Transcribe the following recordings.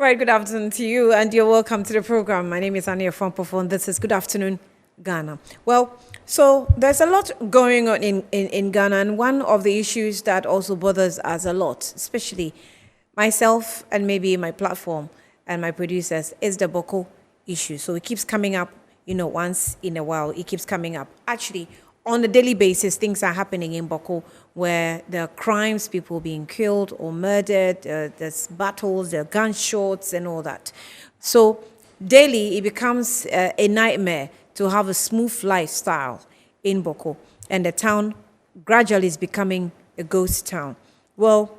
right, good afternoon to you, and you're welcome to the program. My name is Ania Fompofo, and this is Good Afternoon, Ghana. Well, so there's a lot going on in Ghana, and one of the issues that also bothers us a lot, especially myself and maybe my platform and my producers, is the BOKU issue. So it keeps coming up, once in a while, it keeps coming up. Actually, on a daily basis, things are happening in BOKU where there are crimes, people being killed or murdered, there's battles, there are gunshots and all that. So daily, it becomes a nightmare to have a smooth lifestyle in BOKU, and the town gradually is becoming a ghost town. Well,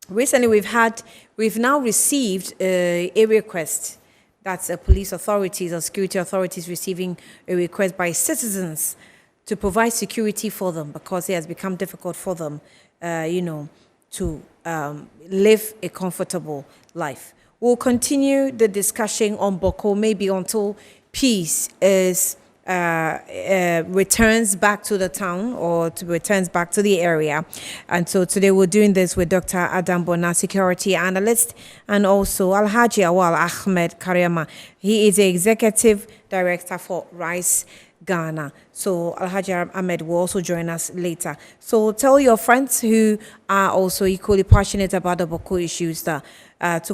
recently we've now received a request. That's police authorities or security authorities receiving a request by citizens to provide security for them because it has become difficult for them, to live a comfortable life. We'll continue the discussion on BOKU maybe until peace is returns back to the town or returns back to the area. And so today we're doing this with Dr. Adam BONA, security analyst, and also ALHAJI AWAL Ahmed KARIAMA. He is the executive director for RISE Ghana. So ALHAJI Ahmed will also join us later. So tell your friends who are also equally passionate about the BOKU issues to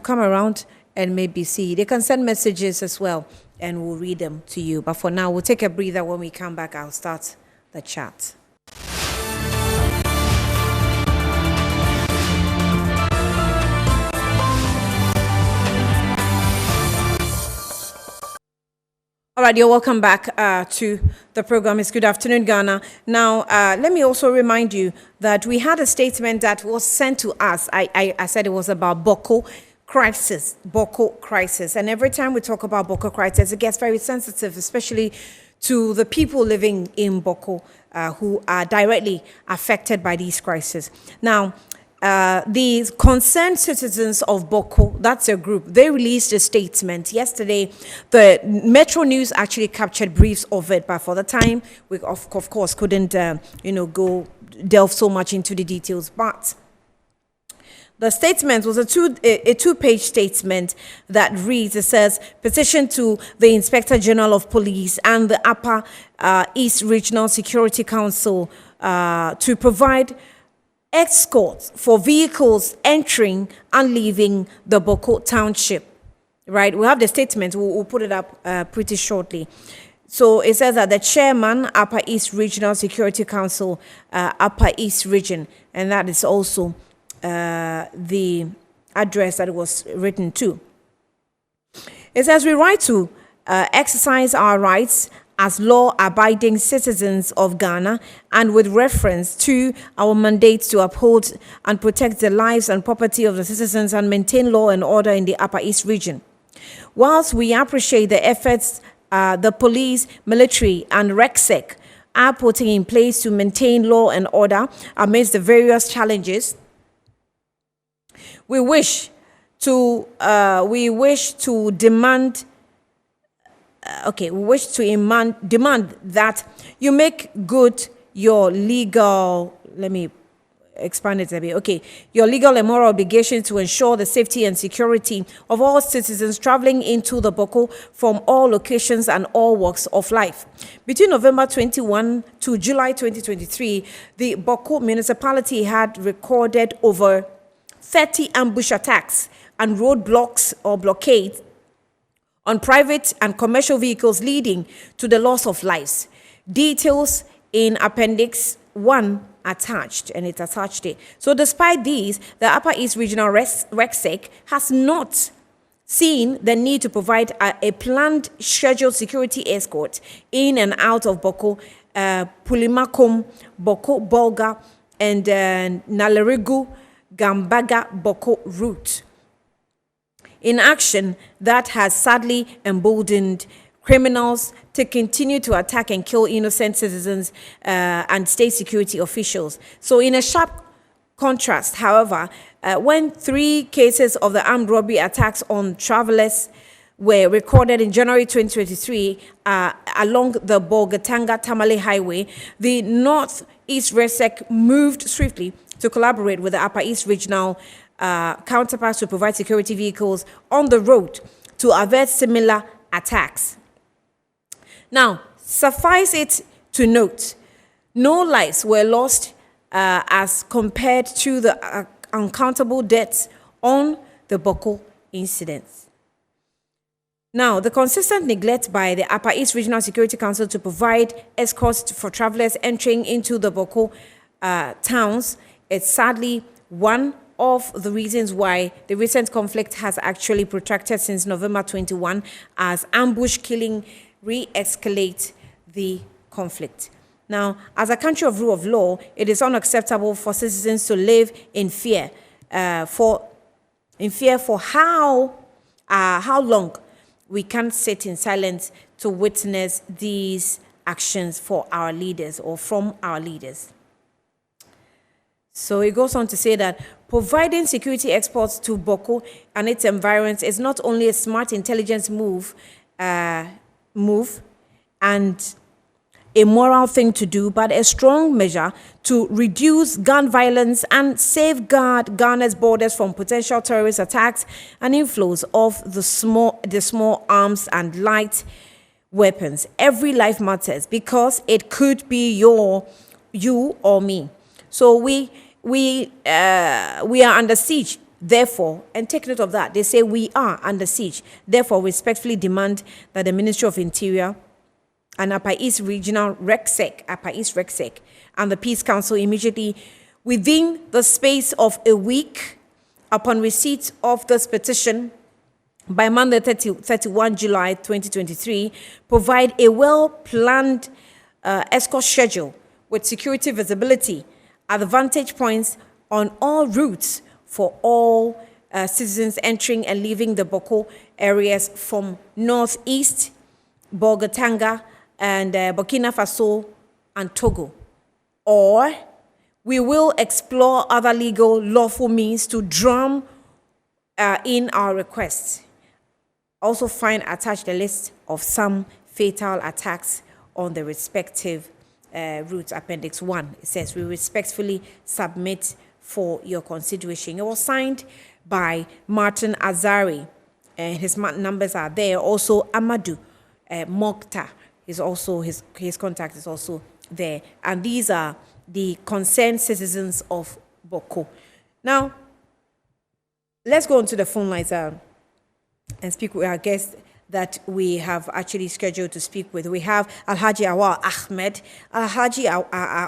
come around and maybe see. They can send messages as well, and we'll read them to you. But for now, we'll take a breather. When we come back, I'll start the chat. All right, you're welcome back to the program. It's Good Afternoon, Ghana. Now, let me also remind you that we had a statement that was sent to us. I said it was about BOKU crisis. And every time we talk about BOKU crisis, it gets very sensitive, especially to the people living in BOKU who are directly affected by these crises. Now, the concerned citizens of BOKU, that's a group, they released a statement yesterday. The Metro News actually captured briefs of it, but for the time, we of course couldn't, go delve so much into the details. But the statement was a two-page statement that reads, it says, petition to the Inspector General of Police and the Upper East Regional Security Council to provide escorts for vehicles entering and leaving the BOKU township. Right? We have the statement. We'll put it up pretty shortly. So it says that the chairman, Upper East Regional Security Council, Upper East Region, and that is also the address that it was written to. It says we write to exercise our rights as law-abiding citizens of Ghana, and with reference to our mandate to uphold and protect the lives and property of the citizens and maintain law and order in the Upper East region. Whilst we appreciate the efforts the police, military, and RECSEC are putting in place to maintain law and order amidst the various challenges, we wish to demand that you make good your legal, let me expand it a bit. Okay, your legal and moral obligation to ensure the safety and security of all citizens traveling into the BOKU from all locations and all walks of life. Between November 21 to July 2023, the BOKU municipality had recorded over 30 ambush attacks and roadblocks or blockades on private and commercial vehicles, leading to the loss of lives. Details in Appendix 1 attached, and it's attached there. So despite these, the Upper East Regional RECSEC has not seen the need to provide a planned scheduled security escort in and out of BOKU, Pulimakum, BOKU Bolga, and Nalerigu, Gambaga, BOKU route. In action that has sadly emboldened criminals to continue to attack and kill innocent citizens and state security officials. So in a sharp contrast, however, when 3 cases of the armed robbery attacks on travelers were recorded in January 2023 along the Bolgatanga-Tamale Highway, the Northeast RECSEC moved swiftly to collaborate with the Upper East Regional counterparts to provide security vehicles on the road to avert similar attacks. Now, suffice it to note, no lives were lost as compared to the uncountable deaths on the BOWKU incidents. Now, the consistent neglect by the Upper East Regional Security Council to provide escorts for travelers entering into the BOWKU towns is sadly one of the reasons why the recent conflict has actually protracted since November 21, as ambush killing re-escalates the conflict. Now, as a country of rule of law, it is unacceptable for citizens to live in fear for how long we can't sit in silence to witness these actions for our leaders or from our leaders. So it goes on to say that providing security exports to BOWKU and its environs is not only a smart intelligence move and a moral thing to do, but a strong measure to reduce gun violence and safeguard Ghana's borders from potential terrorist attacks and inflows of the small arms and light weapons. Every life matters because it could be you or me. So we are under siege. Therefore, and take note of that, they say we are under siege. Therefore, respectfully demand that the Ministry of Interior and Upper East Regional RECSEC, and the Peace Council immediately, within the space of a week, upon receipt of this petition, by Monday 31 July 2023, provide a well-planned escort schedule with security visibility at the vantage points on all routes for all citizens entering and leaving the BOWKU areas from northeast, Bolgatanga, and Burkina Faso and Togo. Or we will explore other legal, lawful means to drum in our requests. Also find attached a list of some fatal attacks on the respective routes. Appendix 1. It says, we respectfully submit for your consideration. It was signed by Martin Azari. His numbers are there. Also, Amadou Mokhtar is also, his contact is also there. And these are the concerned citizens of BOWKU. Now, let's go on to the phone lines and speak with our guest that we have actually scheduled to speak with. We have ALHAJI AWAL Ahmed. ALHAJI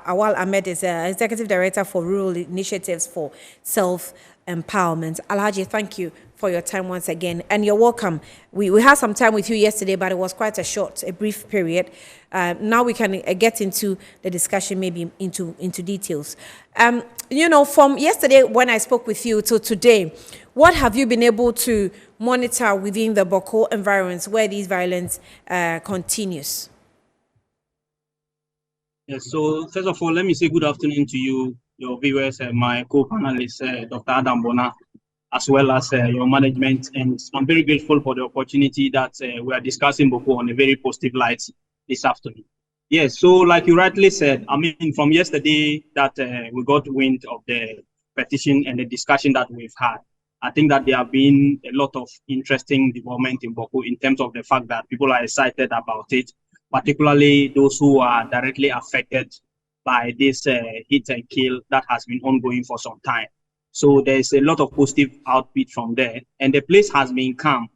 AWAL Ahmed is Executive Director for Rural Initiatives for Self-Empowerment. ALHAJI, thank you for your time once again, and you're welcome. We had some time with you yesterday, but it was quite a brief period. Now we can get into the discussion, maybe into details. You know, from yesterday when I spoke with you to today, what have you been able to monitor within the BOWKU environments where these violence continues? Yes, so first of all, let me say good afternoon to you, your viewers, and my co-panelist, Dr. Adam Bona, as well as your management. And I'm very grateful for the opportunity that we are discussing BOWKU on a very positive light this afternoon. Yes, so like you rightly said, I mean, from yesterday that we got wind of the petition and the discussion that we've had, I think that there have been a lot of interesting development in BOWKU in terms of the fact that people are excited about it, particularly those who are directly affected by this hit and kill that has been ongoing for some time. So there's a lot of positive output from there, and the place has been calm.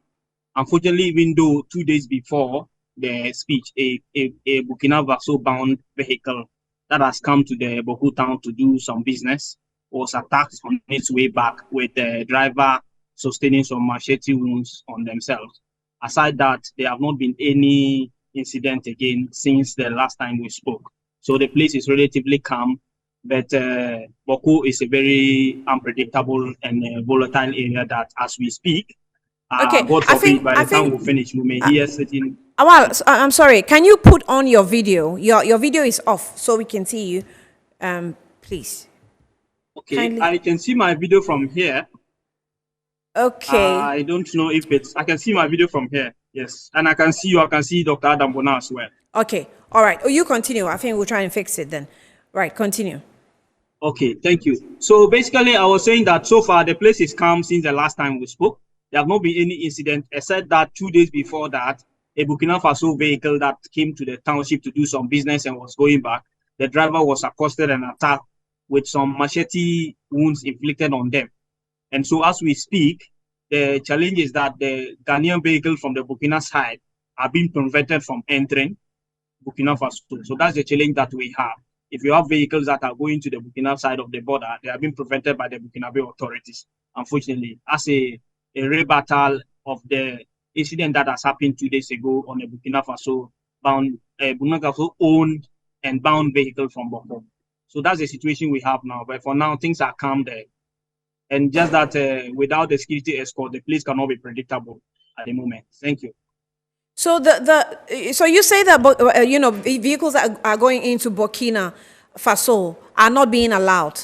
Unfortunately, even though 2 days before the speech, a Burkina Faso-bound vehicle that has come to the BOWKU town to do some business was attacked on its way back, with the driver sustaining some machete wounds on themselves. Aside that, there have not been any incident again since the last time we spoke. So the place is relatively calm, but BOWKU is a very unpredictable and volatile area that, as we speak, okay, God forbid, by the time we finish, we may hear certain... Well, I'm sorry, can you put on your video? Your video is off, so we can see you, please. Okay, kindly. I can see my video from here. Okay. I don't know if it's... I can see my video from here, yes. And I can see you, I can see Dr. Adam Bona as well. Okay, all right. Oh, you continue. I think we'll try and fix it then. Right, continue. Okay, thank you. So basically, I was saying that so far the place is calm since the last time we spoke. There have not been any incident, except that 2 days before that, a Burkina Faso vehicle that came to the township to do some business and was going back, the driver was accosted and attacked with some machete wounds inflicted on them. And so as we speak, the challenge is that the Ghanaian vehicle from the Burkina side are being prevented from entering Burkina Faso. So that's the challenge that we have. If you have vehicles that are going to the Burkina side of the border, they have been prevented by the Burkinabe authorities, unfortunately, as a rebuttal of the incident that has happened 2 days ago on a Burkina Faso bound, Burkina Faso owned and bound vehicle from Boko. So that's the situation we have now. But for now, things are calm there. And just that without the security escort, the place cannot be predictable at the moment. Thank you. So so you say that vehicles that are going into Burkina Faso are not being allowed.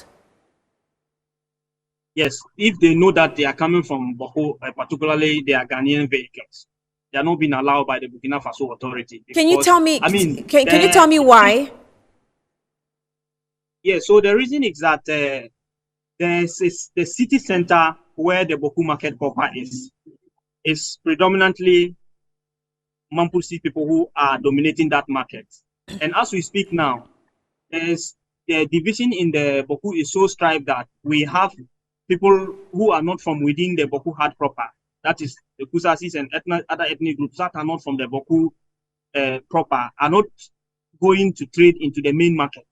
Yes, if they know that they are coming from Boko, particularly they are Ghanaian vehicles, they are not being allowed by the Burkina Faso authority. Can you tell me? I mean, can you tell me why? Yeah, so the reason is that the city center where the Boku market proper is predominantly Mampusi people who are dominating that market. And as we speak now, there's the division in the Boku is so striped that we have people who are not from within the Boku hard proper. That is the Kusasis and other ethnic groups that are not from the Boku proper are not going to trade into the main market.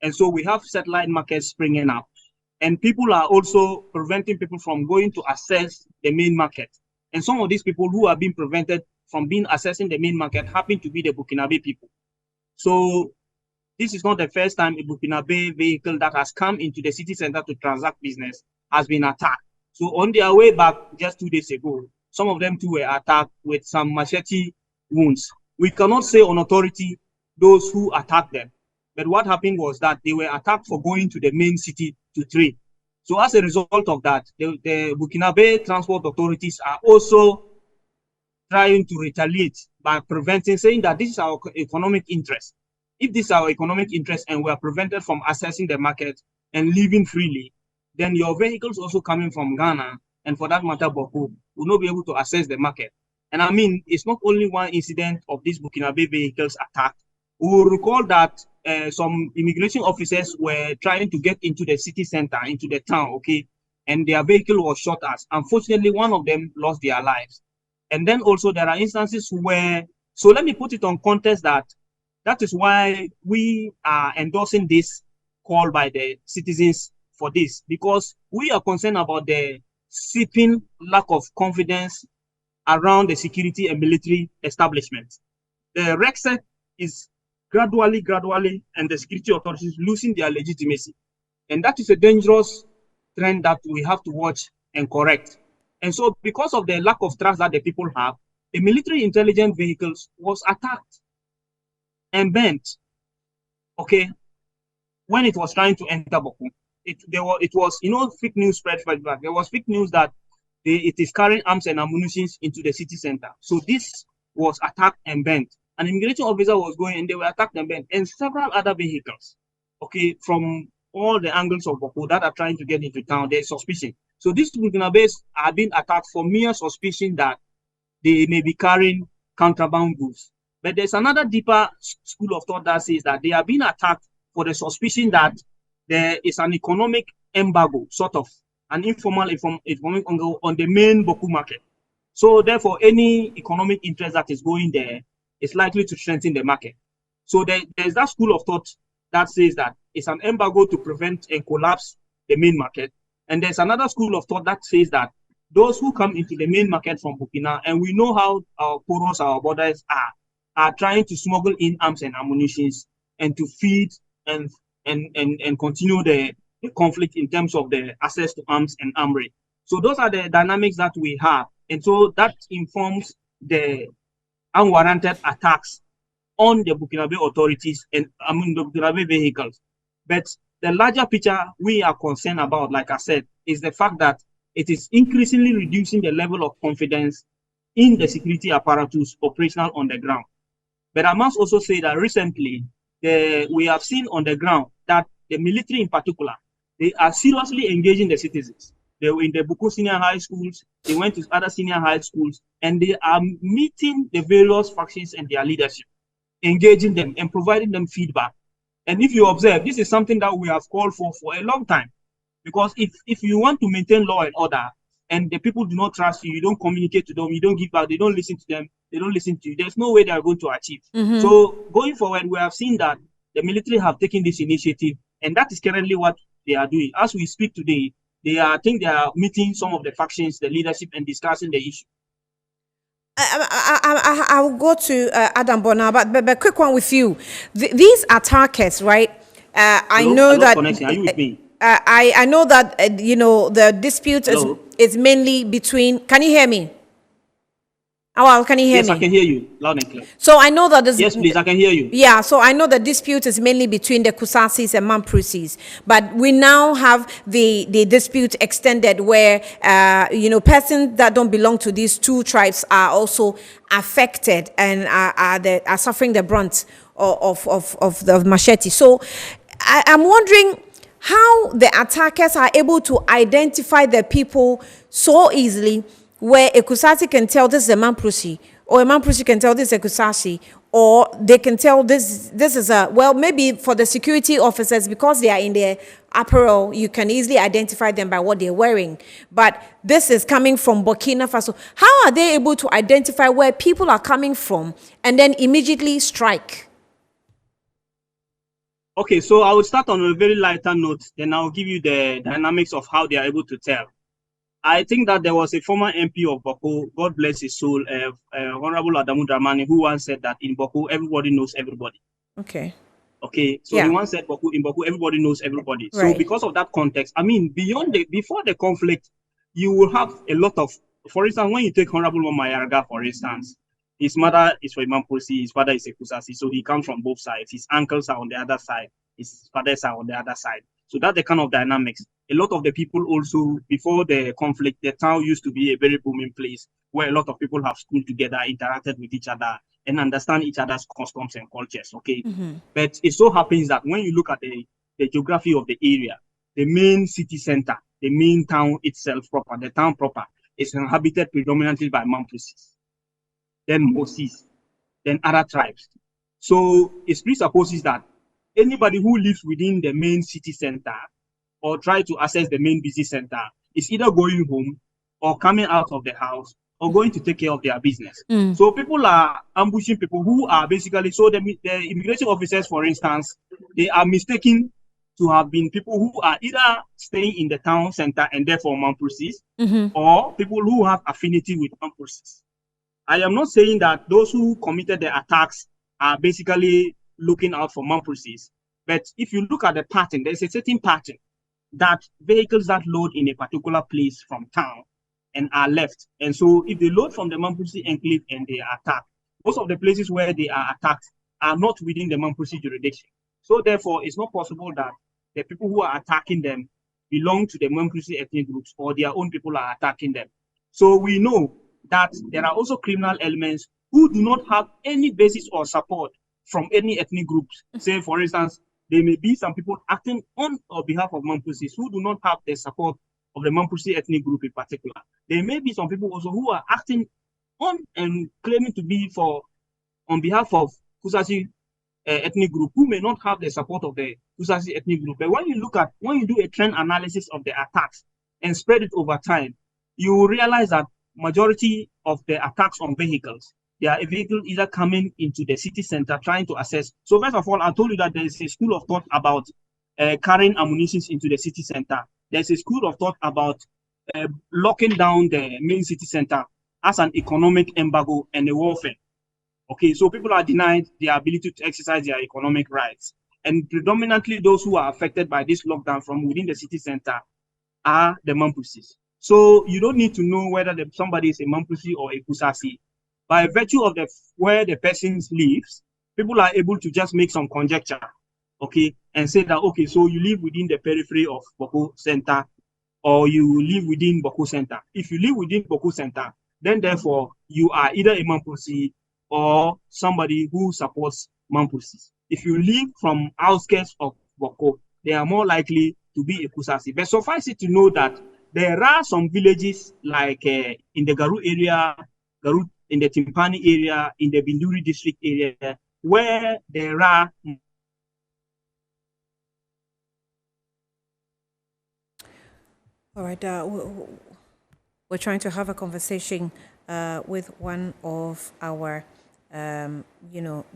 And so we have satellite markets springing up. And people are also preventing people from going to access the main market. And some of these people who are being prevented from being accessing the main market happen to be the Burkinabe people. So this is not the first time a Burkinabe vehicle that has come into the city center to transact business has been attacked. So on their way back just 2 days ago, some of them too were attacked with some machete wounds. We cannot say on authority those who attacked them. But what happened was that they were attacked for going to the main city to trade. So as a result of that, the Burkinabe transport authorities are also trying to retaliate by preventing, saying that this is our economic interest. If this is our economic interest and we are prevented from accessing the market and living freely, then your vehicles also coming from Ghana, and for that matter, Boko, will not be able to access the market. And I mean, it's not only one incident of these Burkinabe vehicles attacked. We will recall that some immigration officers were trying to get into the city center, into the town, okay, and their vehicle was shot at. Unfortunately, one of them lost their lives. And then also there are instances where, so let me put it on context that is why we are endorsing this call by the citizens for this, because we are concerned about the seeping lack of confidence around the security and military establishment. The RECSEC is gradually, and the security authorities losing their legitimacy. And that is a dangerous trend that we have to watch and correct. And so because of the lack of trust that the people have, the military intelligence vehicles was attacked and bent, okay, when it was trying to enter Boku. It was, fake news spread back. There was fake news that it is carrying arms and ammunition into the city center. So this was attacked and bent. An immigration officer was going and they were attacked and bent, and several other vehicles, okay, from all the angles of Boko that are trying to get into town. There's suspicion. So these Burkinabes are being attacked for mere suspicion that they may be carrying contraband goods. But there's another deeper school of thought that says that they are being attacked for the suspicion that there is an economic embargo, sort of an informal economic embargo on the main Boku market. So therefore, any economic interest that is going there is likely to strengthen the market. So there's that school of thought that says that it's an embargo to prevent and collapse the main market. And there's another school of thought that says that those who come into the main market from Burkina, and we know how our porous our borders are trying to smuggle in arms and ammunition and to feed and continue the conflict in terms of the access to arms and armory. So those are the dynamics that we have. And so that informs the unwarranted attacks on the Burkinabe authorities and the Burkinabe vehicles. But the larger picture we are concerned about, like I said, is the fact that it is increasingly reducing the level of confidence in the security apparatus operational on the ground. But I must also say that recently, we have seen on the ground that the military in particular They are seriously engaging the citizens. They were in the BOWKU senior high schools, they went to other senior high schools, and they are meeting the various factions and their leadership, engaging them and providing them feedback. And if you observe, this is something that we have called for a long time. Because if you want to maintain law and order, and the people do not trust you, you don't communicate to them, you don't give back, they don't listen to them, they don't listen to you, there's no way they are going to achieve. So going forward, we have seen that the military have taken this initiative, and that is currently what they are doing. As we speak today, I think they are meeting some of the factions, the leadership, and discussing the issue. I will go to Adam Bona, but quick one with you. These attackers, right? I know that. Are you with me? I know that you know the dispute is mainly between. Can you hear me? Awal, can you hear me? Yes, I can hear you loud and clear. So I know that this. Yes, please, I can hear you. Yeah, so I know the dispute is mainly between the Kusasis and Mamprusis, but we now have the dispute extended where you know, persons that don't belong to these two tribes are also affected and are suffering the brunt of the machete. So I'm wondering how the attackers are able to identify the people so easily, where a Kusasi can tell this is a Mamprusi, or a Mamprusi can tell this is a Kusasi, or they can tell this is a, well, maybe for the security officers, because they are in their apparel, you can easily identify them by what they're wearing. But this is coming from Burkina Faso. How are they able to identify where people are coming from and then immediately strike? Okay, so I will start on a very lighter note, then I'll give you the dynamics of how they are able to tell. I think that there was a former MP of BOWKU, God bless his soul, Honorable Adamu Dramani, who once said that in BOWKU, everybody knows everybody. Okay. Okay, so he once said in BOWKU, everybody knows everybody. Right. So because of that context, I mean, before the conflict, you will have a lot of, for instance, when you take Honorable Mama Yaraga, for instance, his mother is from Mamprusi, his father is a Kusasi, so he comes from both sides. His uncles are on the other side, his fathers are on the other side. So that's the kind of dynamics. A lot of the people also, before the conflict, the town used to be a very booming place where a lot of people have schooled together, interacted with each other, and understand each other's customs and cultures, okay? But it so happens that when you look at the geography of the area, the main city center, the main town itself proper, the town proper, is inhabited predominantly by Mamprusis, then Mosis, then other tribes. So it presupposes that anybody who lives within the main city center or try to access the main busy center is either going home or coming out of the house or going to take care of their business. So people are ambushing people who are basically, so the immigration officers, for instance, they are mistaken to have been people who are either staying in the town center and therefore Mamprusis, or people who have affinity with Mamprusis. I am not saying that those who committed the attacks are basically looking out for Mamprusis, but if you look at the pattern, there's a certain pattern that vehicles that load in a particular place from town and are left. And so if they load from the Mamprusi enclave and they are attacked, most of the places where they are attacked are not within the Mamprusi jurisdiction. So therefore, it's not possible that the people who are attacking them belong to the Mamprusi ethnic groups or their own people are attacking them. So we know that there are also criminal elements who do not have any basis or support from any ethnic groups. Say, for instance, there may be some people acting on or behalf of Mamprusis who do not have the support of the Mamprusi ethnic group in particular. There may be some people also who are acting on and claiming to be on behalf of Kusasi ethnic group who may not have the support of the Kusasi ethnic group. But when you do a trend analysis of the attacks and spread it over time, you will realize that majority of the attacks on vehicles, they are vehicles either coming into the city center trying to access. So first of all, I told you that there is a school of thought about carrying ammunition into the city center. There's a school of thought about locking down the main city center as an economic embargo and a warfare. Okay, so people are denied their ability to exercise their economic rights. And predominantly those who are affected by this lockdown from within the city center are the Mamprusis. So you don't need to know whether somebody is a Mamprusi or a Kusasi. By virtue of where the person lives, people are able to just make some conjecture, okay, and say that, okay, so you live within the periphery of BOWKU Center, or you live within BOWKU Center. If you live within BOWKU Center, then therefore you are either a Mamprusi or somebody who supports Mamprusis. If you live from outskirts of BOWKU, they are more likely to be a Kusasi. But suffice it to know that there are some villages like in the Garu area, in the Timpani area, in the Binduri district area, where there are. All right, we're trying to have a conversation with one of our,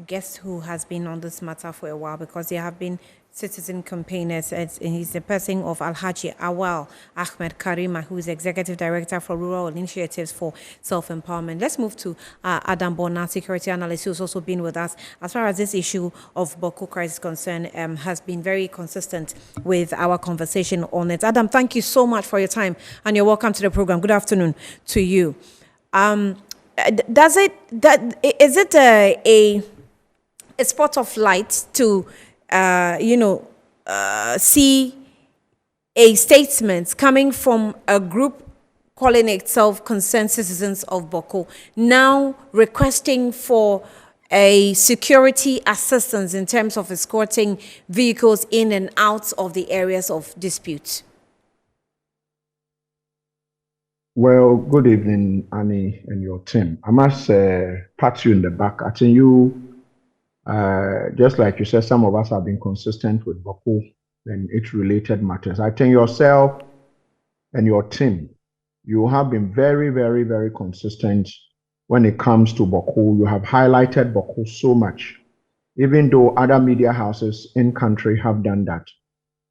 guests who has been on this matter for a while, because there have been citizen campaigners. He's the person of ALHAJI AWAL, Ahmed KARIAMA, who is Executive Director for Rural Initiatives for Self-Empowerment. Let's move to Adam BONA, Security Analyst, who's also been with us. As far as this issue of BOWKU crisis is concerned, has been very consistent with our conversation on it. Adam, thank you so much for your time, and you're welcome to the program. Good afternoon to you. Is it a spot of light to see a statement coming from a group calling itself concerned citizens of BOWKU now requesting for a security assistance in terms of escorting vehicles in and out of the areas of dispute? Well, good evening, Annie and your team. I must pat you in the back. I think you, just like you said, some of us have been consistent with BOWKU and its related matters. I think yourself and your team, you have been very, very, very consistent when it comes to BOWKU. You have highlighted BOWKU so much, even though other media houses in country have done that.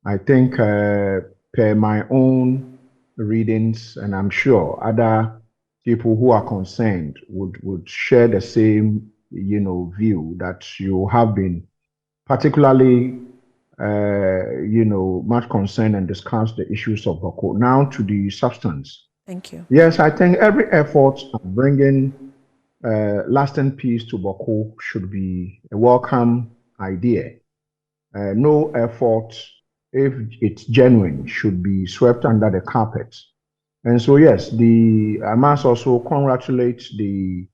I think per my own readings, and I'm sure other people who are concerned would share the same, view, that you have been particularly, much concerned and discussed the issues of BOWKU. Now to the substance. Thank you. Yes, I think every effort of bringing lasting peace to BOWKU should be a welcome idea. No effort, if it's genuine, should be swept under the carpet. And so, yes, I must also congratulate the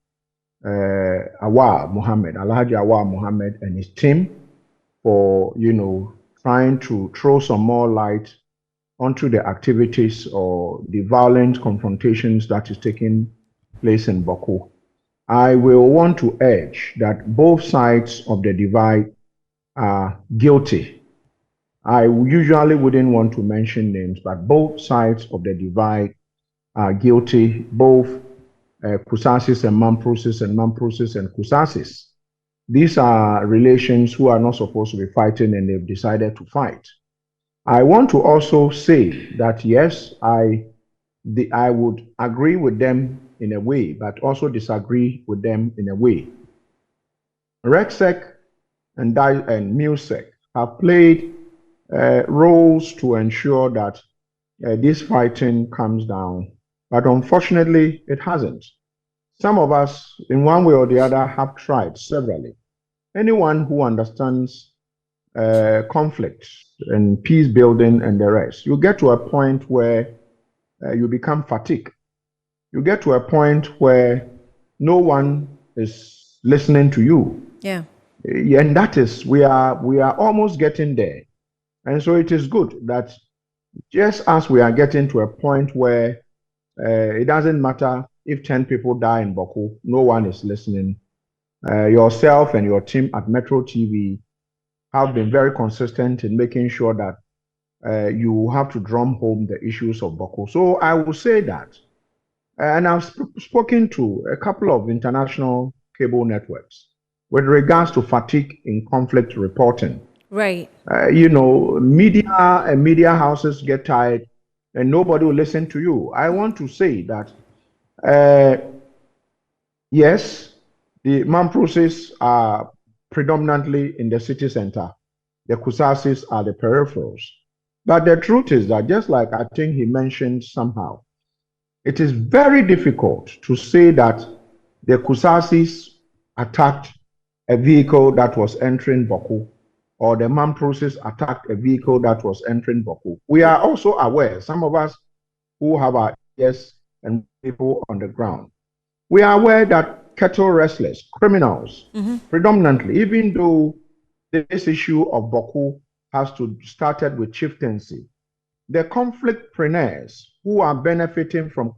ALHAJI AWAL Mohammed and his team for, trying to throw some more light onto the activities or the violent confrontations that is taking place in BOWKU. I will want to urge that both sides of the divide are guilty. I usually wouldn't want to mention names, but both sides of the divide are guilty, both Kusasis and Mamprosis and Mamprosis and Kusasis. These are relations who are not supposed to be fighting, and they've decided to fight. I want to also say that, yes, I would agree with them in a way, but also disagree with them in a way. RECSEC and MUSEC have played roles to ensure that this fighting comes down, but unfortunately it hasn't. Some of us, in one way or the other, have tried severally. Anyone who understands conflict and peace building and the rest, you get to a point where you become fatigued. You get to a point where no one is listening to you. Yeah. And that is, we are almost getting there. And so it is good that just as we are getting to a point where it doesn't matter if 10 people die in BOWKU, no one is listening. Yourself and your team at Metro TV have been very consistent in making sure that you have to drum home the issues of BOWKU. So I will say that, and I've spoken to a couple of international cable networks with regards to fatigue in conflict reporting. Right. Media and media houses get tired and nobody will listen to you. I want to say that, yes, the Mamprosis are predominantly in the city center. The Kusasis are the peripherals. But the truth is that, just like I think he mentioned somehow, it is very difficult to say that the Kusasis attacked a vehicle that was entering BOWKU, or the Mamprosis attacked a vehicle that was entering BOWKU. We are also aware, some of us who have our ears and people on the ground, we are aware that cattle rustlers, criminals, predominantly, even though this issue of BOWKU has started with chieftaincy, the conflictpreneurs who are benefiting from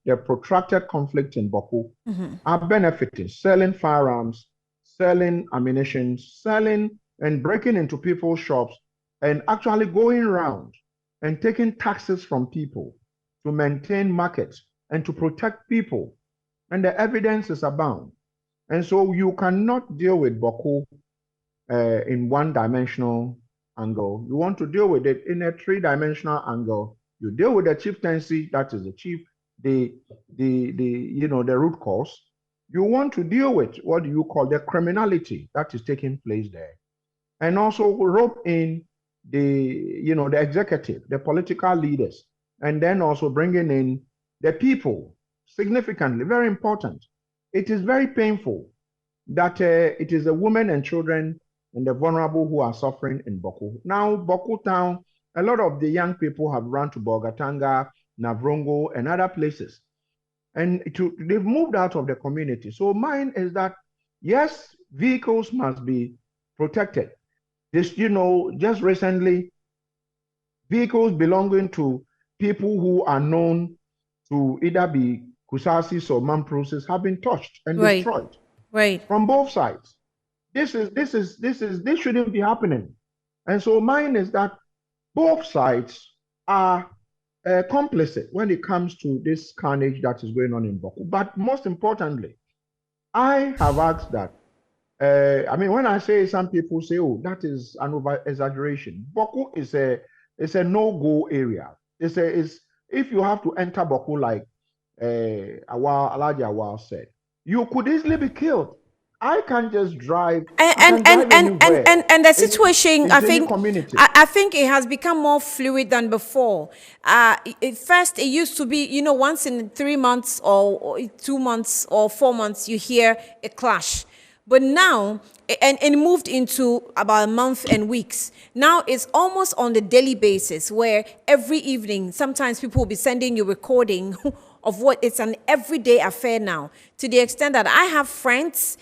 the protracted conflict in BAWKU are benefiting, selling firearms, selling ammunition, selling and breaking into people's shops, and actually going around and taking taxes from people to maintain markets and to protect people. And the evidence is abound. And so you cannot deal with BAWKU in one-dimensional angle. You want to deal with it in a three-dimensional angle. You deal with the chieftaincy, that is the root cause. You want to deal with what do you call the criminality that is taking place there, and also rope in the executive, the political leaders, and then also bringing in the people significantly. Very important. It is very painful that it is the women and children and the vulnerable who are suffering in BAWKU. Now, BAWKU town, a lot of the young people have run to Bolgatanga, Navrongo, and other places. And they've moved out of the community. So mine is that, yes, vehicles must be protected. This, just recently, vehicles belonging to people who are known to either be Kusasis or Mamprosis have been touched and destroyed. Right. From both sides. This shouldn't be happening. And so mine is that both sides are complicit when it comes to this carnage that is going on in BAWKU. But most importantly, I have asked that, when I say, some people say, oh, that is an over-exaggeration. BAWKU is a no-go area. If you have to enter BAWKU, like ALHAJI AWAL said, you could easily be killed. I can't just drive. And the situation, I think it has become more fluid than before. First, it used to be, once in 3 months or 2 months or 4 months, you hear a clash. But now, and it moved into about a month and weeks. Now it's almost on the daily basis, where every evening, sometimes people will be sending you recording of what it's an everyday affair now, to the extent that I have friends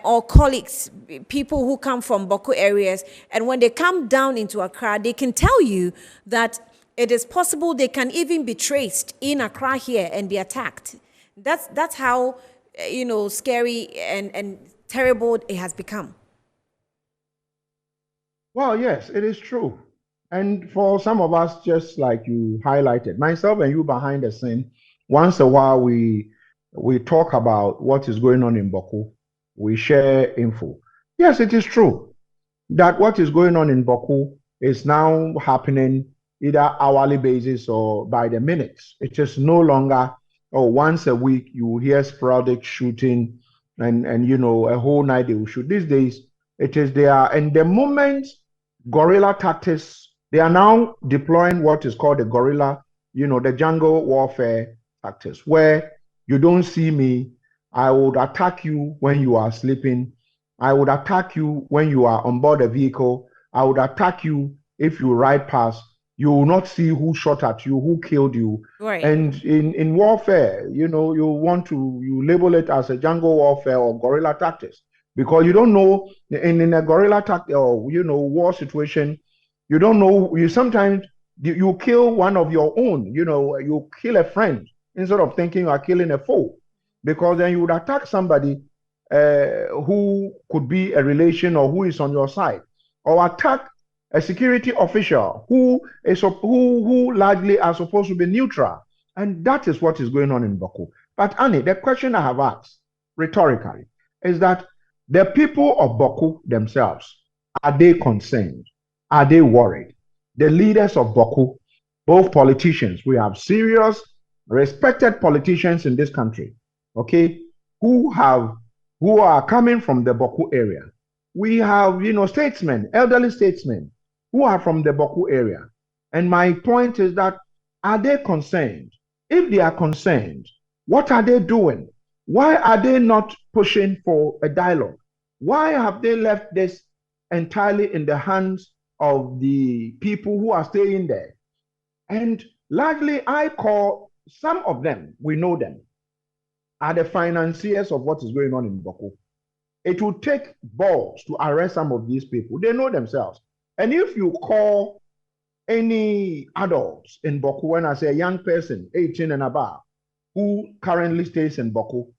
or colleagues, people who come from BAWKU areas, and when they come down into Accra, they can tell you that it is possible they can even be traced in Accra here and be attacked. That's how, scary and terrible it has become. Well, yes, it is true. And for some of us, just like you highlighted, myself and you behind the scene, once a while we talk about what is going on in BAWKU. We share info. Yes, it is true that what is going on in BAWKU is now happening either hourly basis or by the minutes. It is no longer, once a week you hear sporadic shooting and a whole night they will shoot. These days, it is there. And the moment guerrilla tactics, they are now deploying what is called the guerrilla, the jungle warfare tactics, where you don't see me, I would attack you when you are sleeping. I would attack you when you are on board a vehicle. I would attack you if you ride past. You will not see who shot at you, who killed you. Right. And in warfare, you label it as a jungle warfare or guerrilla tactics, because you don't know in a guerrilla tactic or war situation, you don't know. Sometimes you kill one of your own. You kill a friend instead of thinking you are killing a foe. Because then you would attack somebody who could be a relation or who is on your side, or attack a security official who largely are supposed to be neutral. And that is what is going on in BAWKU. But Annie, the question I have asked rhetorically is that the people of BAWKU themselves, are they concerned? Are they worried? The leaders of BAWKU, both politicians, we have serious, respected politicians in this country, okay, who are coming from the BAWKU area. We have, statesmen, elderly statesmen, who are from the BAWKU area. And my point is that, are they concerned? If they are concerned, what are they doing? Why are they not pushing for a dialogue? Why have they left this entirely in the hands of the people who are staying there? And largely, I call some of them, we know them, are the financiers of what is going on in BAWKU. It will take balls to arrest some of these people. They know themselves. And if you call any adults in BOWKU, when I say a young person, 18 and above, who currently stays in BOWKU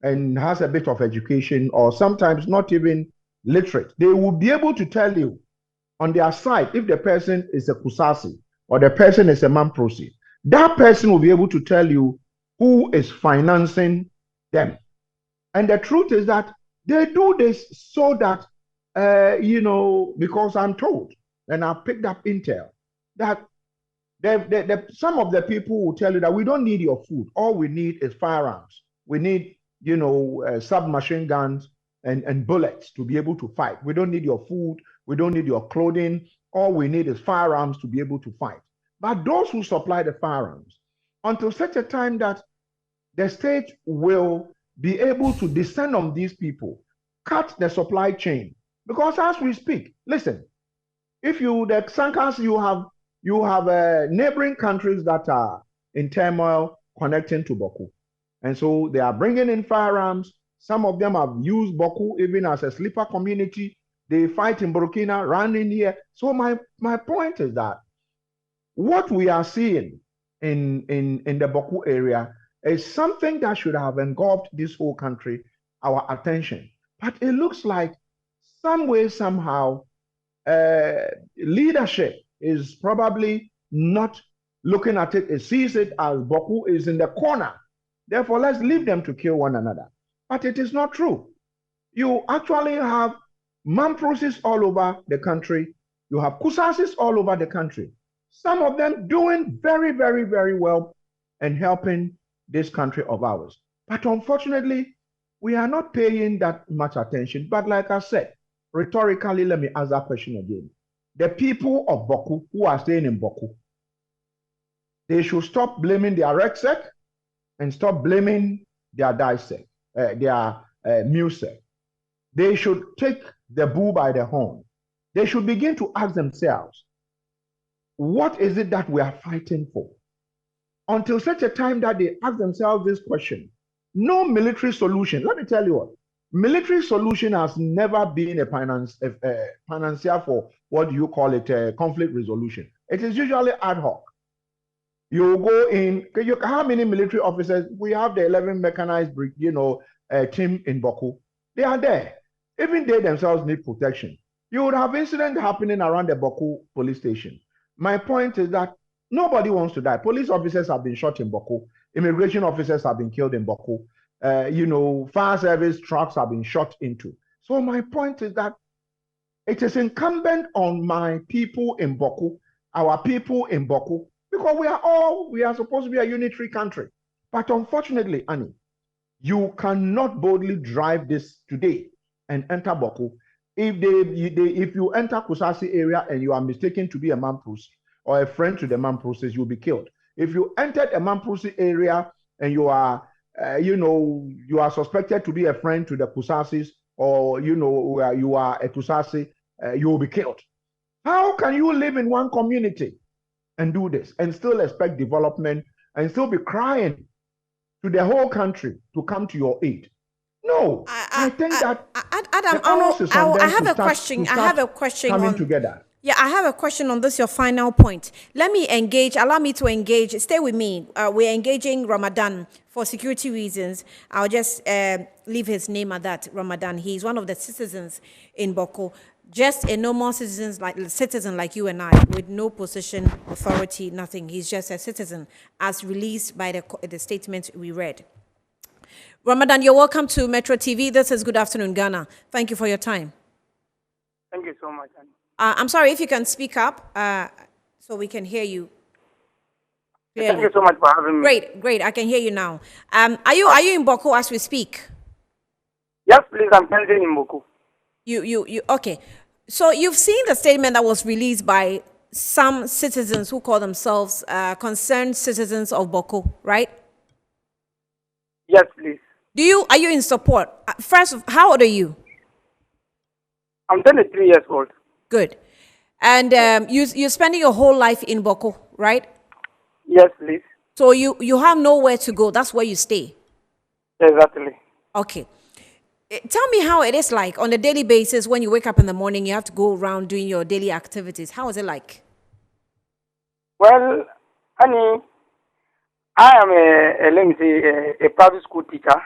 and has a bit of education or sometimes not even literate, they will be able to tell you on their side if the person is a Kusasi or the person is a Mamprosi. That person will be able to tell you who is financing them. And the truth is that they do this so that, because I'm told, and I've picked up intel, that some of the people will tell you that we don't need your food. All we need is firearms. We need, submachine guns and bullets to be able to fight. We don't need your food. We don't need your clothing. All we need is firearms to be able to fight. But those who supply the firearms, until such a time that the state will be able to descend on these people, cut the supply chain. Because as we speak, listen, if the Sankas, you have neighboring countries that are in turmoil connecting to BOWKU. And so they are bringing in firearms. Some of them have used BOWKU even as a sleeper community. They fight in Burkina, run in here. So my point is that what we are seeing in the BOWKU area is something that should have engulfed this whole country, our attention. But it looks like some way, somehow, leadership is probably not looking at it. It sees it as BOWKU is in the corner. Therefore, let's leave them to kill one another. But it is not true. You actually have Mamprosis all over the country. You have Kusasis all over the country. Some of them doing very, very, very well and helping this country of ours. But unfortunately, we are not paying that much attention. But like I said, rhetorically, let me ask that question again. The people of BOWKU who are staying in BOWKU, they should stop blaming their RECSEC and stop blaming their DISEC, their MUSEC. They should take the bull by the horn. They should begin to ask themselves, what is it that we are fighting for? Until such a time that they ask themselves this question, no military solution. Let me tell you what, military solution has never been a financier for what you call it, a conflict resolution. It is usually ad hoc. You go in, how many military officers? We have the 11 mechanized, team in BOWKU. They are there. Even they themselves need protection. You would have incidents happening around the BOWKU police station. My point is that nobody wants to die. Police officers have been shot in BOWKU. Immigration officers have been killed in BOWKU. Fire service trucks have been shot into. So my point is that it is incumbent on my people in BOWKU, our people in BOWKU, because we are supposed to be a unitary country. But unfortunately, Annie, you cannot boldly drive this today and enter BOWKU. If you enter Kusasi area and you are mistaken to be a Mamprosi or a friend to the Mamprosis, you'll be killed. If you entered a Mamprosi area and you are, you are suspected to be a friend to the Kusasis, or you are a Kusasi, you will be killed. How can you live in one community and do this and still expect development and still be crying to the whole country to come to your aid? No, I think that Adam, I have a question. I have a question coming on together. Yeah, I have a question on this, your final point. Allow me to engage. Stay with me. We're engaging Ramadan for security reasons. I'll just leave his name at that, Ramadan. He's one of the citizens in BOWKU. Just a normal citizen like you and I, with no position, authority, nothing. He's just a citizen, as released by the statement we read. Ramadan, you're welcome to Metro TV. This is Good Afternoon, Ghana. Thank you for your time. Thank you so much. I'm sorry, if you can speak up so we can hear you clearly. Thank you so much for having me. Great. I can hear you now. Are you in BOWKU as we speak? Yes, please. I'm currently in BOWKU. You okay? So you've seen the statement that was released by some citizens who call themselves concerned citizens of BOWKU, right? Yes, please. Are you in support? First, how old are you? I'm 23 years old. Good. And you're spending your whole life in BOWKU, right? Yes, please. So you have nowhere to go. That's where you stay. Exactly. Okay. Tell me how it is like on a daily basis when you wake up in the morning, you have to go around doing your daily activities. How is it like? Well, honey, I am let me say, a private school teacher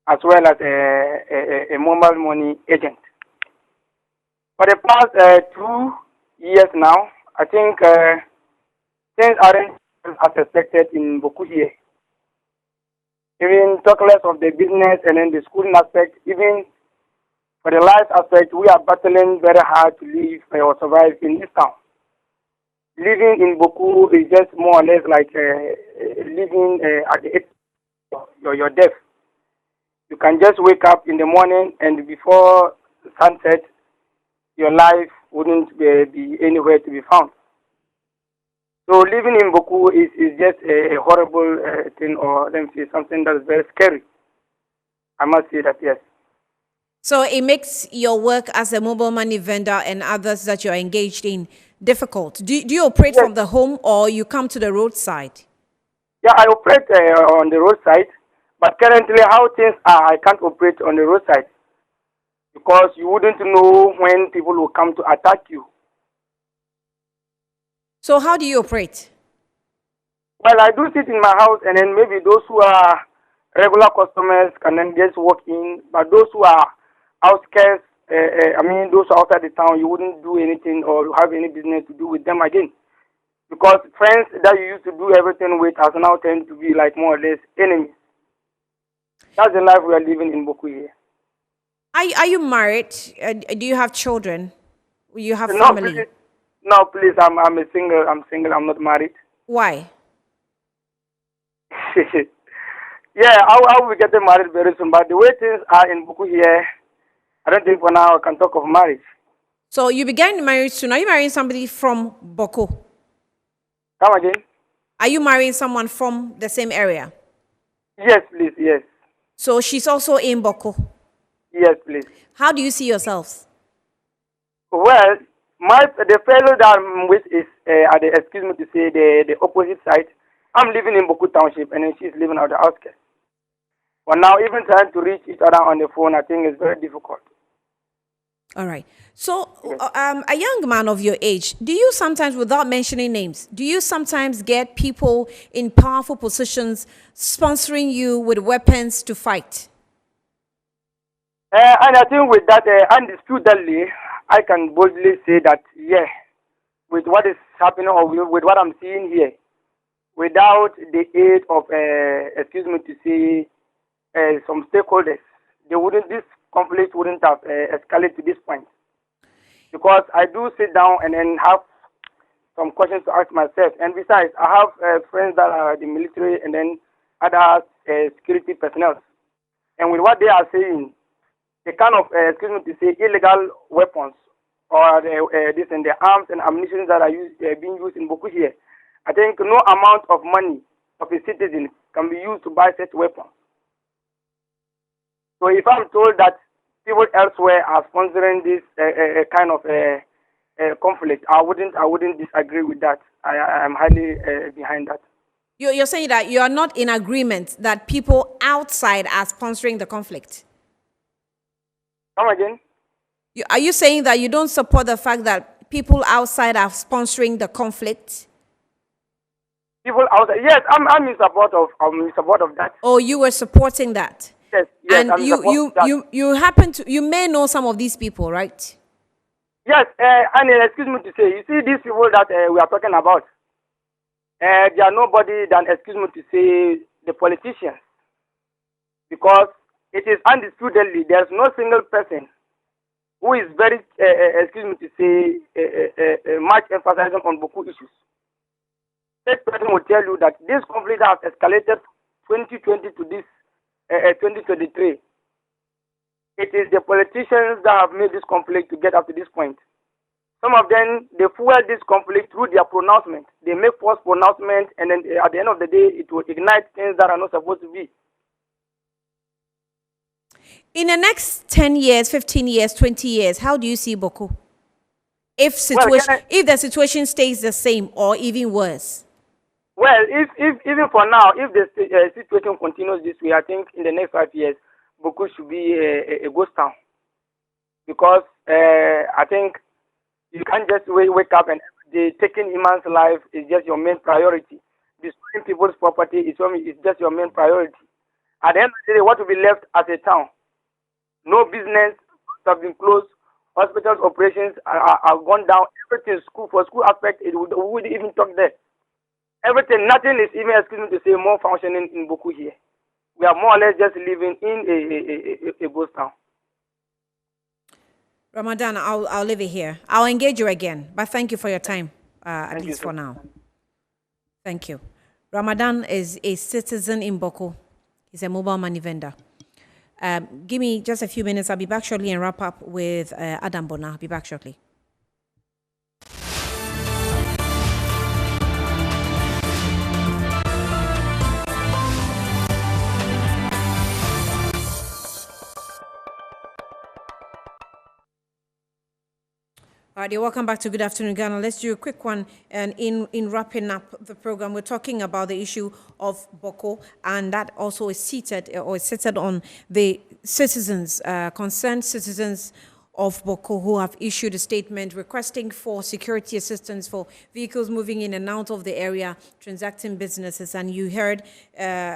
as well as a mobile money agent. For the past 2 years now, I think things aren't as expected in BOWKU here. Even talk less of the business and then the schooling aspect, even for the life aspect, we are battling very hard to live or survive in this town. Living in BOWKU is just more or less like living at the edge of your death. You can just wake up in the morning and before sunset, your life wouldn't be anywhere to be found. So living in BOWKU is just a horrible thing, or let me say something that's very scary. I must say that, yes. So it makes your work as a mobile money vendor and others that you're engaged in difficult. Do you operate from the home or you come to the roadside? Yeah, I operate on the roadside, but currently how things are, I can't operate on the roadside because you wouldn't know when people will come to attack you. So how do you operate? Well, I do sit in my house, and then maybe those who are regular customers can then just walk in, but those who are outskirts, those outside the town, you wouldn't do anything or have any business to do with them again. Because friends that you used to do everything with has now tend to be like more or less enemies. That's the life we are living in BOWKU here. Are you married? Do you have children? You have No, family? please, I'm a single. I'm single. I'm not married. Why? Yeah, I will be getting married very soon. But the way things are in BOWKU here, I don't think for now I can talk of marriage. So you began marriage soon. Are you marrying somebody from BOWKU? Come again? Are you marrying someone from the same area? Yes, please, yes. So she's also in BOWKU? Yes, please. How do you see yourselves? Well, the fellow that I'm with is at the, excuse me to say, the opposite side. I'm living in BOWKU Township and then she's living out the outskirts. But now even trying to reach each other on the phone, I think is very difficult. All right. So a young man of your age, do you sometimes, without mentioning names, do you sometimes get people in powerful positions sponsoring you with weapons to fight? And I think with that, undisputedly, I can boldly say that, yeah, with what is happening or with what I'm seeing here, without the aid of, excuse me to say, some stakeholders, this conflict wouldn't have escalated to this point. Because I do sit down and then have some questions to ask myself. And besides, I have friends that are the military and then other security personnel. And with what they are saying, the kind of, excuse me to say, illegal weapons or the arms and ammunition that are being used in BOWKU here, I think no amount of money of a citizen can be used to buy such weapons. So if I'm told that people elsewhere are sponsoring this kind of conflict, I wouldn't disagree with that. I am highly behind that. You're saying that you are not in agreement that people outside are sponsoring the conflict? Come again? Are you saying that you don't support the fact that people outside are sponsoring the conflict? People outside, yes, I'm in support of that. Oh, you were supporting that? Yes, and I'm you happen to, you may know some of these people, right? Yes, and excuse me to say, you see these people that we are talking about, they are nobody than, excuse me to say, the politicians. Because it is undisputedly, there's no single person who is very, excuse me to say, much emphasizing on BOWKU issues. That person will tell you that this conflict has escalated 2020 to this 2023. It is the politicians that have made this conflict to get up to this point. Some of them, they fuel this conflict through their pronouncement. They make false pronouncements, and then at the end of the day, it will ignite things that are not supposed to be. In the next 10 years, 15 years, 20 years, how do you see BOWKU? If the situation stays the same or even worse? Well, if even for now, if the situation continues this way, I think in the next 5 years, BOWKU should be a ghost town. Because I think you can't just wake up and every the taking human's life is just your main priority. Destroying people's property is just your main priority. At the end of the day, what will be left as a town? No business have been closed. Hospitals operations are gone down. Everything school for school aspect, we wouldn't even talk there. Everything, nothing is even, excuse me to say, more functioning in BAWKU here. We are more or less just living in a ghost town. Ramadan, I'll leave it here. I'll engage you again, but thank you for your time, at least for now. Thank you. Ramadan is a citizen in BAWKU. He's a mobile money vendor. Give me just a few minutes. I'll be back shortly and wrap up with Adam Bona. I'll be back shortly. All right, welcome back to Good Afternoon, Ghana. Let's do a quick one. And in wrapping up the program, we're talking about the issue of BAWKU, and that also is seated on the citizens, concerned citizens of BAWKU, who have issued a statement requesting for security assistance for vehicles moving in and out of the area, transacting businesses. And you heard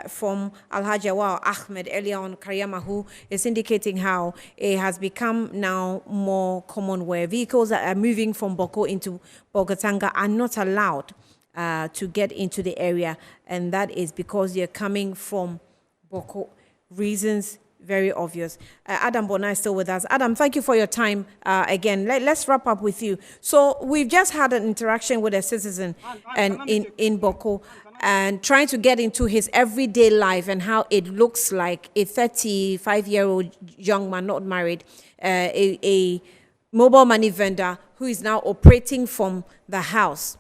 from ALHAJI AWAL Ahmed earlier on, KARIAMA, who is indicating how it has become now more common where vehicles that are moving from BAWKU into Bolgatanga are not allowed to get into the area. And that is because they're coming from BAWKU. Reasons very obvious. Adam Bona is still with us. Adam, thank you for your time again. Let's wrap up with you. So we've just had an interaction with a citizen in BAWKU and trying to get into his everyday life and how it looks like a 35-year-old young man, not married, a mobile money vendor who is now operating from the house.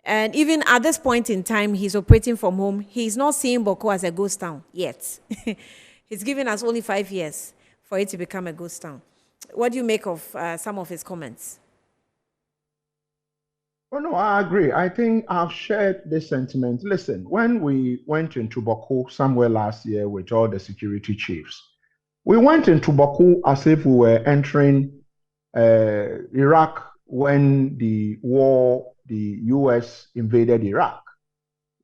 And even at this point in time, he's operating from home. He's not seeing BAWKU as a ghost town yet. He's given us only 5 years for it to become a ghost town. What do you make of some of his comments? Oh, no, I agree. I think I've shared this sentiment. Listen, when we went into BAWKU somewhere last year with all the security chiefs, we went into BAWKU as if we were entering Iraq when the US invaded Iraq.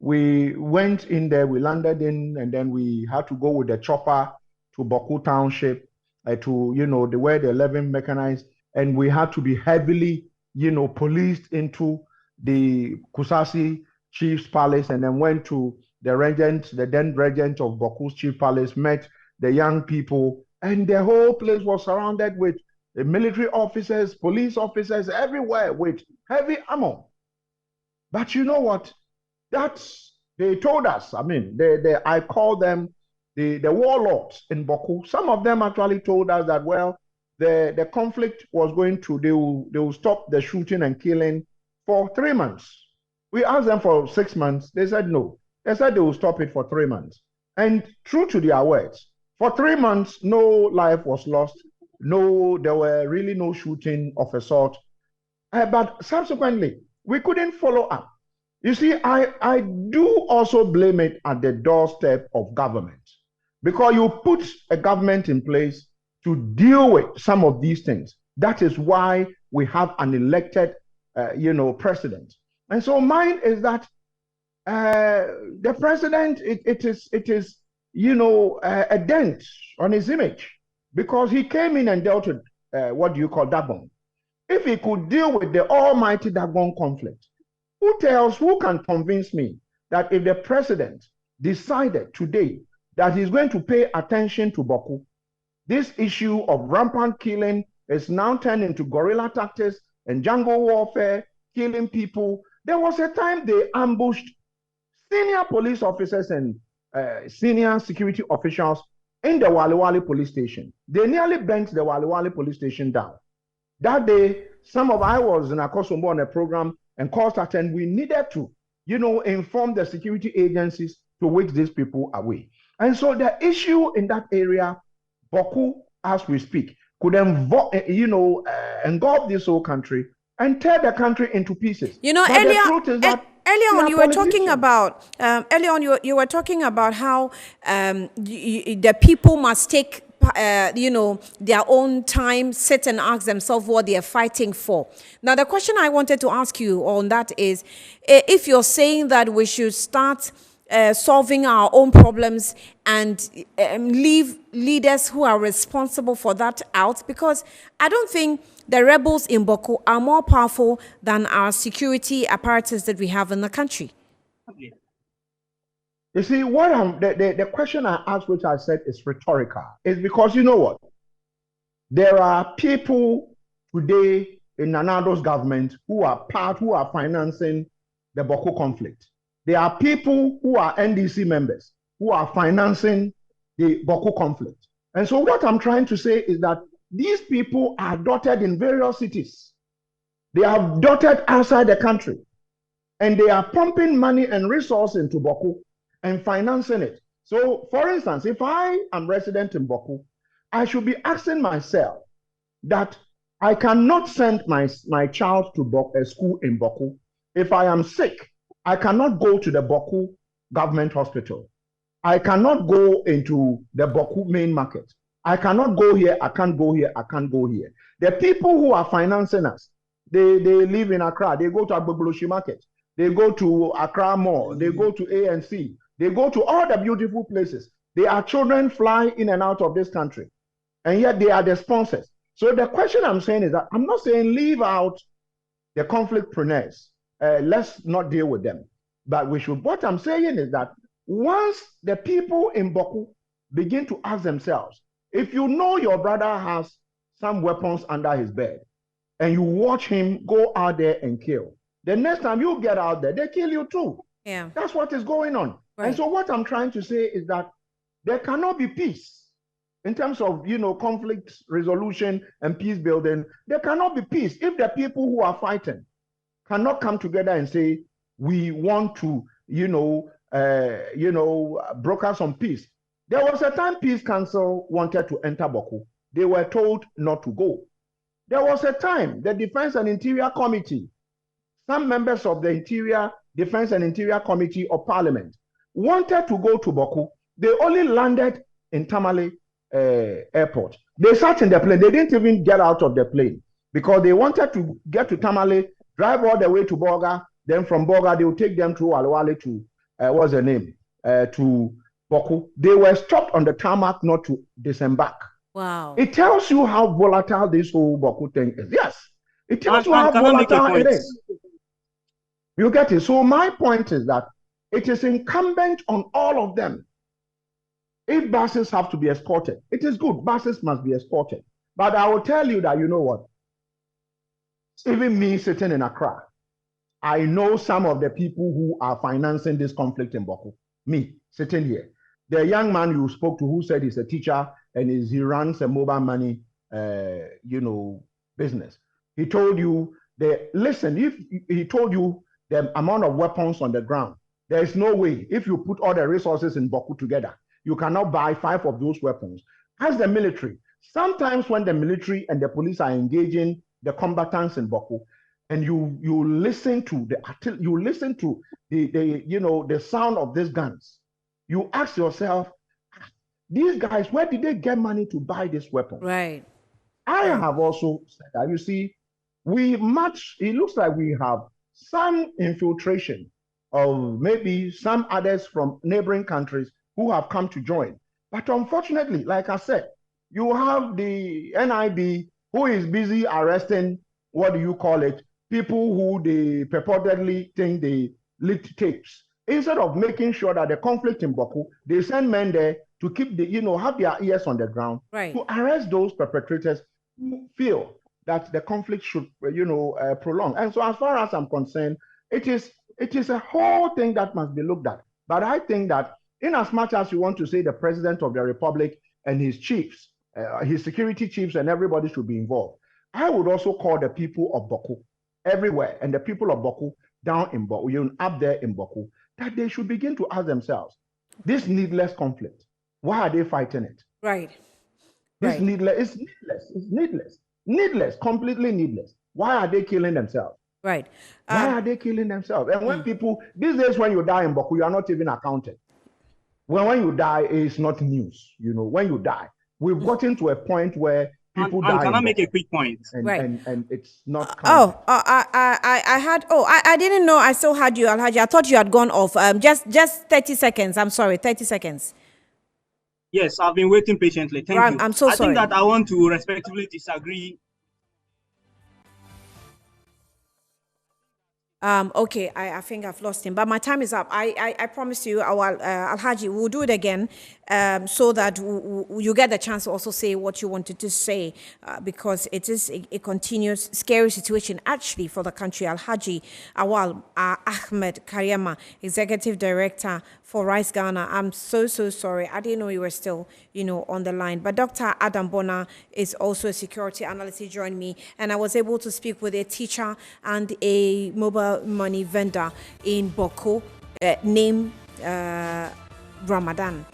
We went in there, we landed in, and then we had to go with the chopper to BAWKU Township, to, the where the 11 mechanized, and we had to be heavily, policed into the Kusasi Chief's Palace, and then went to the then regent of BAWKU's Chief Palace, met the young people, and the whole place was surrounded with military officers, police officers, everywhere with heavy ammo. But you know what? They told us, I call them the warlords in BAWKU. Some of them actually told us that, well, the conflict was going to, they will stop the shooting and killing for 3 months. We asked them for 6 months. They said no. They said they will stop it for 3 months. And true to their words, for 3 months, no life was lost. No, there were really no shooting of a sort. But subsequently, we couldn't follow up. You see, I do also blame it at the doorstep of government, because you put a government in place to deal with some of these things. That is why we have an elected, president. And so mine is that the president, it is a dent on his image, because he came in and dealt with Dagon. If he could deal with the almighty Dagon conflict, who can convince me that if the president decided today that he's going to pay attention to BAWKU, this issue of rampant killing is now turned into guerrilla tactics and jungle warfare, killing people. There was a time they ambushed senior police officers and senior security officials in the Waliwali police station. They nearly burnt the Waliwali police station down. That day, I was in Akosombo on a program and called that, and we needed to, inform the security agencies to which these people away. And so the issue in that area, BAWKU, as we speak, could engulf this whole country and tear the country into pieces. Earlier on, you were talking about how the people must take their own time, sit and ask themselves what they are fighting for. Now, the question I wanted to ask you on that is, if you're saying that we should start solving our own problems and leave leaders who are responsible for that out, because I don't think the rebels in BOKU are more powerful than our security apparatus that we have in the country. You see, the question I asked, which I said is rhetorical, is because you know what? There are people today in Nanado's government who are financing the BOKU conflict. There are people who are NDC members who are financing the BOKU conflict. And so what I'm trying to say is that these people are dotted in various cities. They are dotted outside the country. And they are pumping money and resources into BOKU and financing it. So, for instance, if I am resident in BOKU, I should be asking myself that I cannot send my child to a school in BOKU. If I am sick, I cannot go to the BOKU government hospital. I cannot go into the BOKU main market. I cannot go here, I can't go here, I can't go here. The people who are financing us, they live in Accra, they go to Agbogboloshi market, they go to Accra Mall, they go to ANC, they go to all the beautiful places. Their children fly in and out of this country, and yet they are the sponsors. So the question I'm saying is that I'm not saying leave out the conflictpreneurs. Let's not deal with them. But we should, what I'm saying is that once the people in BOKU begin to ask themselves, if you know your brother has some weapons under his bed, and you watch him go out there and kill, the next time you get out there, they kill you too. Yeah. That's what is going on. Right. And so what I'm trying to say is that there cannot be peace in terms of, conflict resolution and peace building. There cannot be peace if the people who are fighting cannot come together and say, we want to, broker some peace. There was a time Peace Council wanted to enter BOKU. They were told not to go. There was a time the Defense and Interior Committee, some members of the Defense and Interior Committee of Parliament wanted to go to BOKU. They only landed in Tamale Airport. They sat in the plane. They didn't even get out of the plane because they wanted to get to Tamale, drive all the way to Boga. Then from Boga, they will take them through Alwale to, what's the name, to BOKU. They were stopped on the tarmac not to disembark. Wow. It tells you how volatile this whole BOKU thing is. Yes, it tells you how volatile it is. You get it? So my point is that it is incumbent on all of them. If buses have to be escorted, it is good. Buses must be escorted. But I will tell you that, you know what? Even me sitting in Accra, I know some of the people who are financing this conflict in BOKU. Me, sitting here. The young man you spoke to who said he's a teacher and he runs a mobile money, business. He told you, if he told you the amount of weapons on the ground, there is no way, if you put all the resources in BOKU together, you cannot buy 5 of those weapons. As the military, sometimes when the military and the police are engaging the combatants in BOKU, and you listen to the sound of these guns, you ask yourself, these guys, where did they get money to buy this weapon? Right. I have also said that, you see, it looks like we have some infiltration of maybe some others from neighboring countries who have come to join. But unfortunately, like I said, you have the NIB who is busy arresting, people who they purportedly think they leaked tapes. Instead of making sure that the conflict in BOKU, they send men there to keep have their ears on the ground, right, to arrest those perpetrators who feel that the conflict should, prolong. And so as far as I'm concerned, it is a whole thing that must be looked at. But I think that in as much as you want to say the President of the Republic and his chiefs, his security chiefs and everybody should be involved, I would also call the people of BOKU everywhere and the people of BOKU down in BOKU, up there in BOKU, that they should begin to ask themselves, this needless conflict, why are they fighting it? Right. It's needless, completely needless. Why are they killing themselves? Right. Why are they killing themselves? And when people, these days when you die in BOKU, you are not even accounted. When you die, it's not news, when you die. we've gotten to a point where people die. Can I make a quick point? And it's not counted. I didn't know I still had you, Alhaji. I thought you had gone off. Just 30 seconds. I'm sorry, 30 seconds. Yes, I've been waiting patiently. Thank you. I'm so sorry. I think that I want to respectfully disagree. Okay, I think I've lost him, but my time is up. I promise you, Alhaji, we'll do it again, so that you get the chance to also say what you wanted to say, because it is a continuous scary situation actually for the country. Alhaji Awal Ahmed KARIAMA, Executive Director for Rice Ghana. I'm so sorry. I didn't know you were still, on the line. But Dr. Adam Bona is also a security analyst. He joined me, and I was able to speak with a teacher and a mobile money vendor in BOWKU named Ramadan.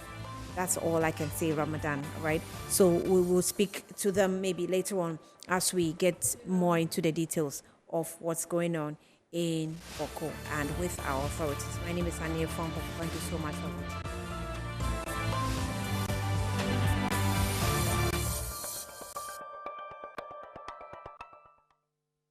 That's all I can say, Ramadan, right? So we will speak to them maybe later on as we get more into the details of what's going on in BOWKU and with our authorities. My name is Ania from BOWKU. Thank you so much for watching.